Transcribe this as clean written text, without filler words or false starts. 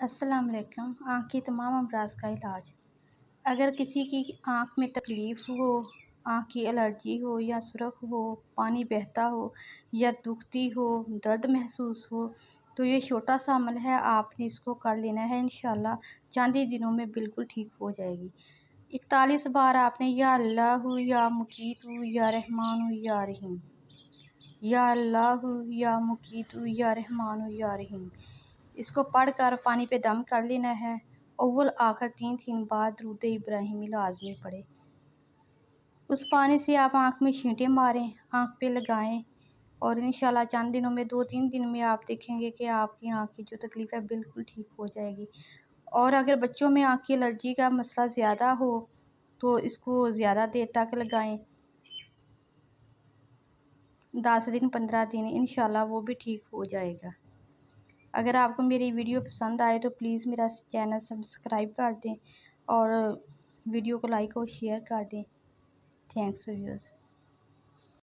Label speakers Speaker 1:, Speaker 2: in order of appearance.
Speaker 1: السلام علیکم۔ آنکھ کی تمام امراض کا علاج۔ اگر کسی کی آنکھ میں تکلیف ہو، آنکھ کی الرجی ہو یا سرخ ہو، پانی بہتا ہو یا دکھتی ہو، درد محسوس ہو تو یہ چھوٹا سا عمل ہے، آپ نے اس کو کر لینا ہے، انشاءاللہ چند ہی دنوں میں بالکل ٹھیک ہو جائے گی۔ 41 بار آپ نے یا اللہ یا مقیت یا رحمان یا رحیم، یا اللہ یا مقیت یا رحمان یا رحیم، اس کو پڑھ کر پانی پہ دم کر لینا ہے۔ اول آخر 3 بار درود ابراہیمی لازمی پڑھے۔ اس پانی سے آپ آنکھ میں چھینٹے ماریں، آنکھ پہ لگائیں اور انشاءاللہ چند دنوں میں 2-3 دن میں آپ دیکھیں گے کہ آپ کی آنکھ کی جو تکلیف ہے بالکل ٹھیک ہو جائے گی۔ اور اگر بچوں میں آنکھ کی الرجی کا مسئلہ زیادہ ہو تو اس کو زیادہ دیر تک لگائیں، 10 دن 15 دن، انشاءاللہ وہ بھی ٹھیک ہو جائے گا۔ اگر آپ کو میری ویڈیو پسند آئے تو پلیز میرا چینل سبسکرائب کر دیں اور ویڈیو کو لائک اور شیئر کر دیں۔ Thanks viewers.